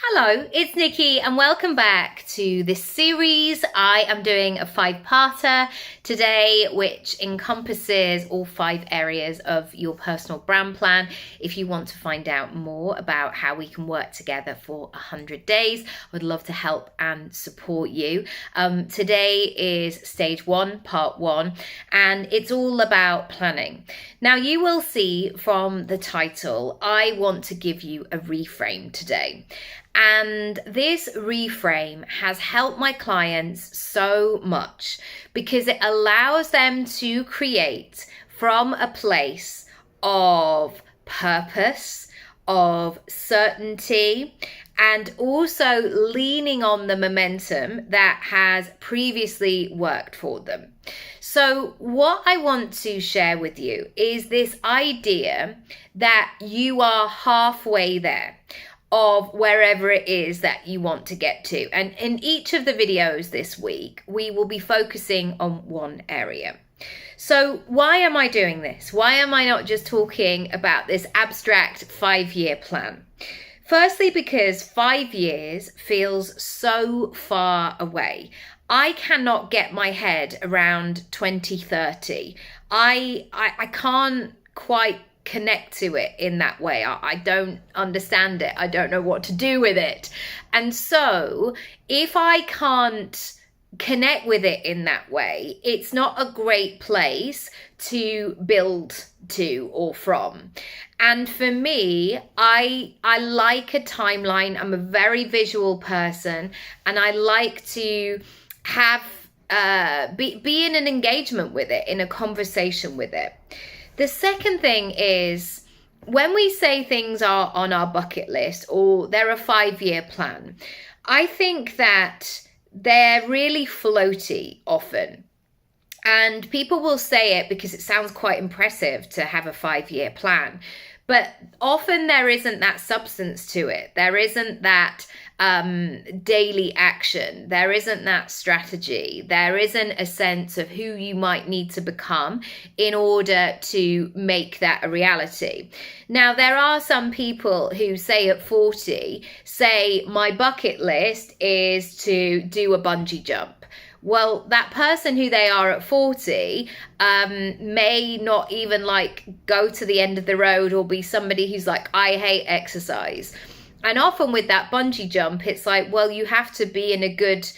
Hello, it's Nikki and welcome back to this series. I am doing a 5-parter today, which encompasses all 5 areas of your personal brand plan. If you want to find out more about how we can work together for 100 days, I would love to help and support you. Today is stage 1, part 1, and it's all about planning. Now you will see from the title, I want to give you a reframe today. And this reframe has helped my clients so much because it allows them to create from a place of purpose, of certainty, and also leaning on the momentum that has previously worked for them. So what I want to share with you is this idea that you are halfway there of wherever it is that you want to get to. And in each of the videos this week, we will be focusing on one area. So why am I doing this? Why am I not just talking about this abstract 5-year plan? Firstly, because 5 years feels so far away. I cannot get my head around 2030. I can't quite connect to it in that way. I don't understand it. I don't know what to do with it. And so if I can't connect with it in that way, it's not a great place to build to or from. And for me, I like a timeline. I'm a very visual person, and I like to have be in an engagement with it, in a conversation with it. The second thing is, when we say things are on our bucket list or they're a 5-year plan, I think that they're really floaty often. And people will say it because it sounds quite impressive to have a 5-year plan. But often there isn't that substance to it. There isn't that daily action. There isn't that strategy. There isn't a sense of who you might need to become in order to make that a reality. Now, there are some people who say at 40, say my bucket list is to do a bungee jump. Well, that person who they are at 40 may not even go to the end of the road, or be somebody who's like, I hate exercise. And often with that bungee jump, it's like, well, you have to be in a good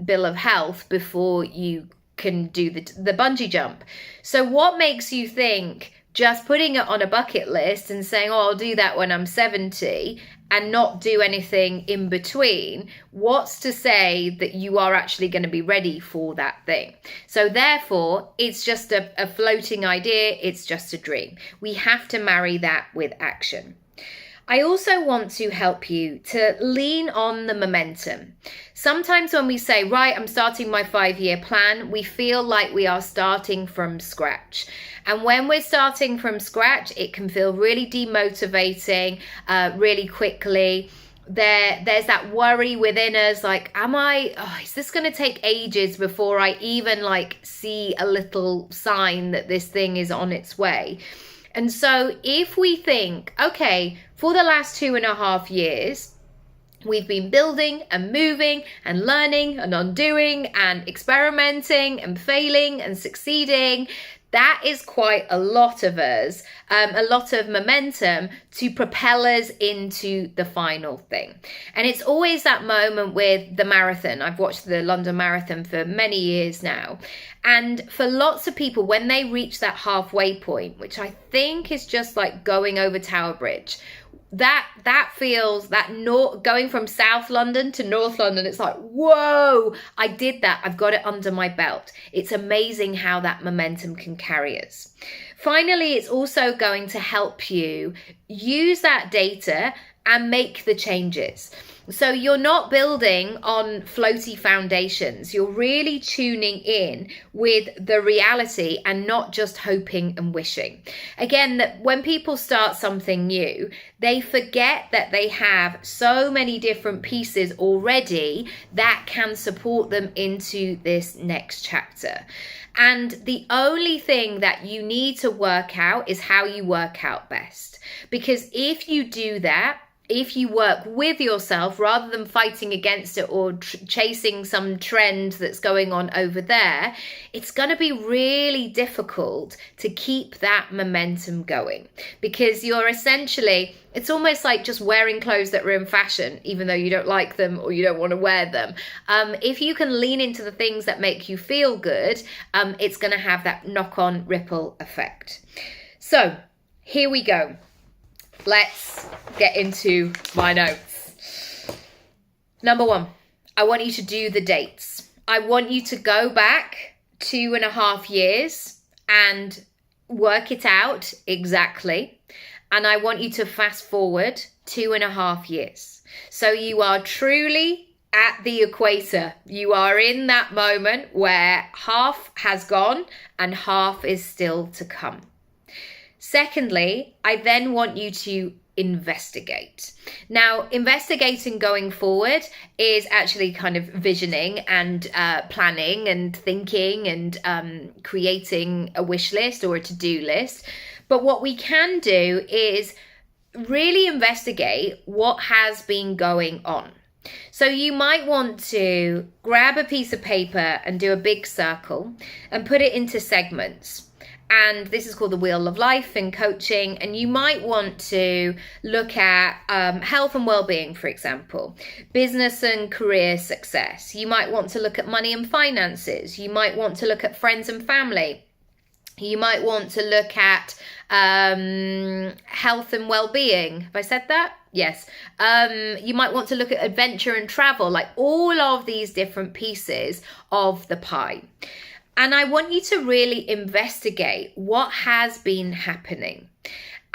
bill of health before you can do the bungee jump. So what makes you think just putting it on a bucket list and saying, oh, I'll do that when I'm 70 and not do anything in between, what's to say that you are actually going to be ready for that thing? So therefore, it's just a floating idea. It's just a dream. We have to marry that with action. I also want to help you to lean on the momentum. Sometimes when we say, right, I'm starting my 5-year plan, we feel like we are starting from scratch. And when we're starting from scratch, it can feel really demotivating really quickly. There's that worry within us, like, is this going to take ages before I even see a little sign that this thing is on its way? And so if we think, okay, for the last 2.5 years, we've been building and moving and learning and undoing and experimenting and failing and succeeding, that is quite a lot of us, a lot of momentum to propel us into the final thing. And it's always that moment with the marathon. I've watched the London Marathon for many years now. And for lots of people, when they reach that halfway point, which I think is just like going over Tower Bridge, that feels going from South London to North London, it's like, whoa, I did that. I've got it under my belt. It's amazing how that momentum can carry us. Finally, it's also going to help you use that data and make the changes. So you're not building on floaty foundations. You're really tuning in with the reality and not just hoping and wishing. Again, that when people start something new, they forget that they have so many different pieces already that can support them into this next chapter. And the only thing that you need to work out is how you work out best. Because if you do that, if you work with yourself rather than fighting against it or chasing some trend that's going on over there, it's going to be really difficult to keep that momentum going, because you're essentially, it's almost like just wearing clothes that are in fashion, even though you don't like them or you don't want to wear them. If you can lean into the things that make you feel good, it's going to have that knock-on ripple effect. So here we go. Let's get into my notes. Number 1, I want you to do the dates. I want you to go back 2.5 years and work it out exactly. And I want you to fast forward 2.5 years. So you are truly at the equator. You are in that moment where half has gone and half is still to come. Secondly, I then want you to investigate. Now, investigating going forward is actually kind of visioning and planning and thinking and creating a wish list or a to-do list. But what we can do is really investigate what has been going on. So you might want to grab a piece of paper and do a big circle and put it into segments. And this is called the Wheel of Life in coaching. And you might want to look at health and well-being, for example, business and career success. You might want to look at money and finances. You might want to look at friends and family. You might want to look at health and well-being. Have I said that? Yes. You might want to look at adventure and travel, like all of these different pieces of the pie. And I want you to really investigate what has been happening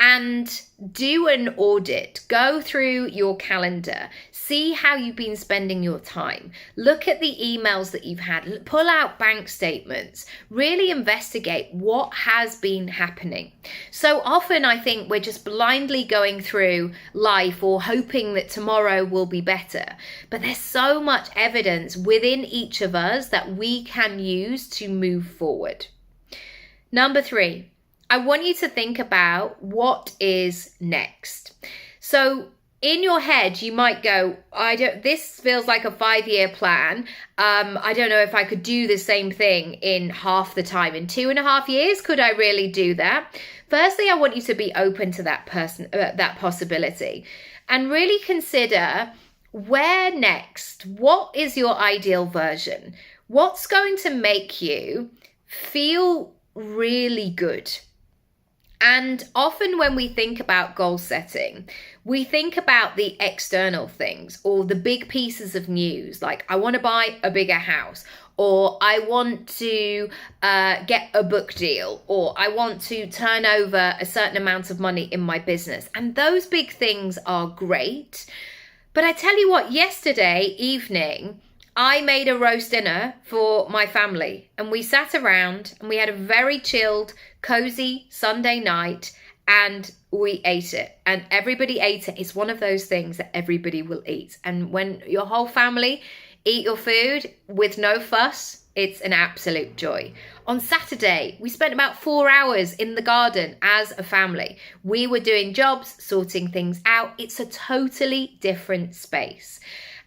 and do an audit. Go through your calendar, see how you've been spending your time, look at the emails that you've had, pull out bank statements, really investigate what has been happening. So often I think we're just blindly going through life or hoping that tomorrow will be better. But there's so much evidence within each of us that we can use to move forward. Number 3. I want you to think about what is next. So in your head, you might go, this feels like a 5-year plan. I don't know if I could do the same thing in half the time. In 2.5 years, could I really do that? Firstly, I want you to be open to that possibility and really consider where next. What is your ideal version? What's going to make you feel really good? And often when we think about goal setting, we think about the external things or the big pieces of news, like I want to buy a bigger house, or I want to get a book deal, or I want to turn over a certain amount of money in my business. And those big things are great. But I tell you what, yesterday evening, I made a roast dinner for my family and we sat around and we had a very chilled, cozy Sunday night and we ate it and everybody ate it. It's one of those things that everybody will eat. And when your whole family eat your food with no fuss, it's an absolute joy. On Saturday, we spent about 4 hours in the garden as a family. We were doing jobs, sorting things out. It's a totally different space.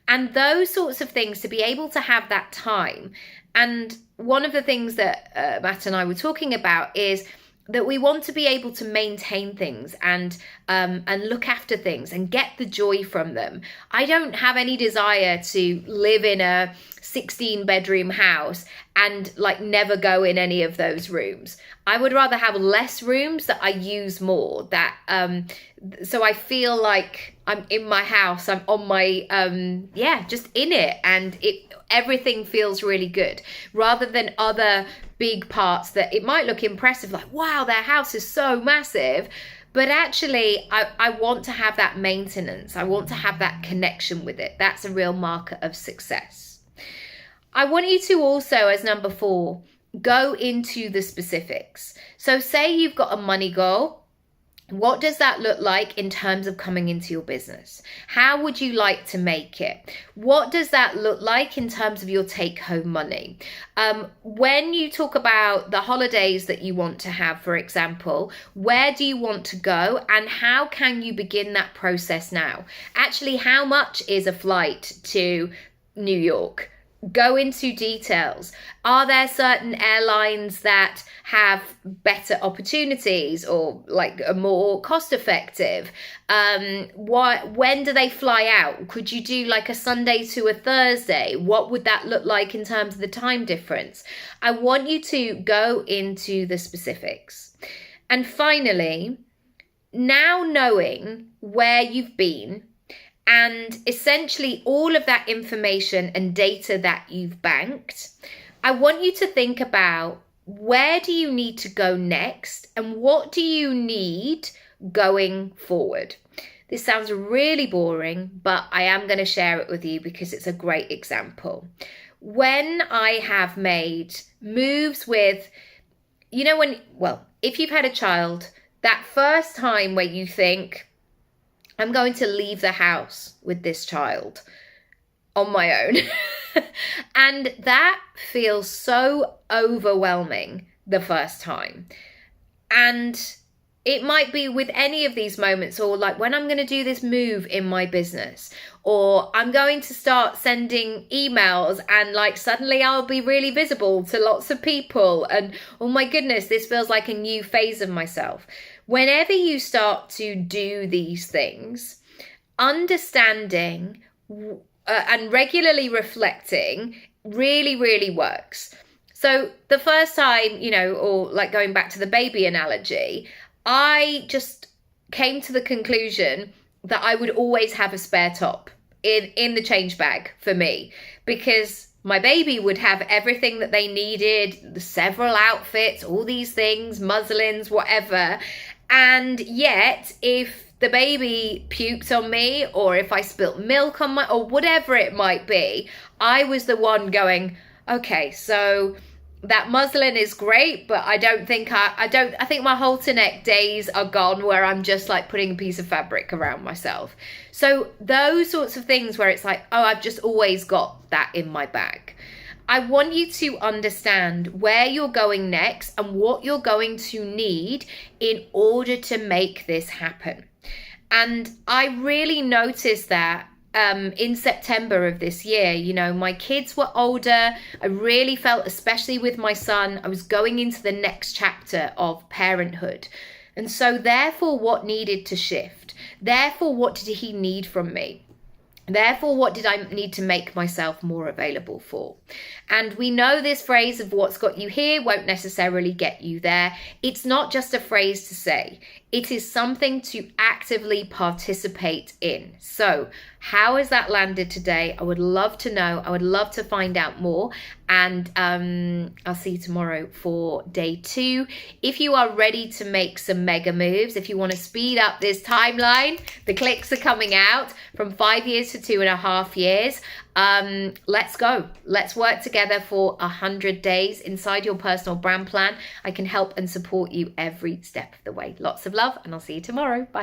And those sorts of things, to be able to have that time. And one of the things that Matt and I were talking about is that we want to be able to maintain things and look after things and get the joy from them. I don't have any desire to live in a 16-bedroom house and like never go in any of those rooms. I would rather have less rooms that I use more, that so I feel like I'm in my house, I'm on my just in it, and everything feels really good, rather than other big parts that it might look impressive, like wow, their house is so massive, but actually I want to have that maintenance. I want to have that connection with it. That's a real marker of success. I want you to also, as number 4, go into the specifics. So say you've got a money goal What does that look like in terms of coming into your business? How would you like to make it? What does that look like in terms of your take-home money? When you talk about the holidays that you want to have, for example, where do you want to go and how can you begin that process now? Actually, how much is a flight to New York? Go into details. Are there certain airlines that have better opportunities or like are more cost effective? When do they fly out? Could you do like a Sunday to a Thursday? What would that look like in terms of the time difference? I want you to go into the specifics. And finally, now knowing where you've been, and essentially all of that information and data that you've banked, I want you to think about where do you need to go next and what do you need going forward. This sounds really boring, but I am going to share it with you because it's a great example. When I have made moves with, if you've had a child, that first time where you think, I'm going to leave the house with this child on my own. And that feels so overwhelming the first time. And it might be with any of these moments, or like when I'm going to do this move in my business, or I'm going to start sending emails and like suddenly I'll be really visible to lots of people. And oh my goodness, this feels like a new phase of myself. Whenever you start to do these things, understanding and regularly reflecting really, really works. So the first time, or like going back to the baby analogy, I just came to the conclusion that I would always have a spare top in the change bag for me, because my baby would have everything that they needed, several outfits, all these things, muslins, whatever. And yet, if the baby puked on me, or if I spilt milk on or whatever it might be, I was the one going, okay, so that muslin is great, but I think my halter neck days are gone where I'm just like putting a piece of fabric around myself. So those sorts of things where it's like, oh, I've just always got that in my bag. I want you to understand where you're going next and what you're going to need in order to make this happen. And I really noticed that in September of this year. My kids were older. I really felt, especially with my son, I was going into the next chapter of parenthood. And so therefore, what needed to shift? Therefore, what did he need from me? Therefore, what did I need to make myself more available for? And we know this phrase of what's got you here won't necessarily get you there. It's not just a phrase to say. It is something to actively participate in. So how has that landed today? I would love to know. I would love to find out more. And I'll see you tomorrow for day 2. If you are ready to make some mega moves, if you want to speed up this timeline, the clicks are coming out from 5 years to 2.5 years. Let's go. Let's work together for 100 days inside your personal brand plan. I can help and support you every step of the way. Lots of love, and I'll see you tomorrow. Bye.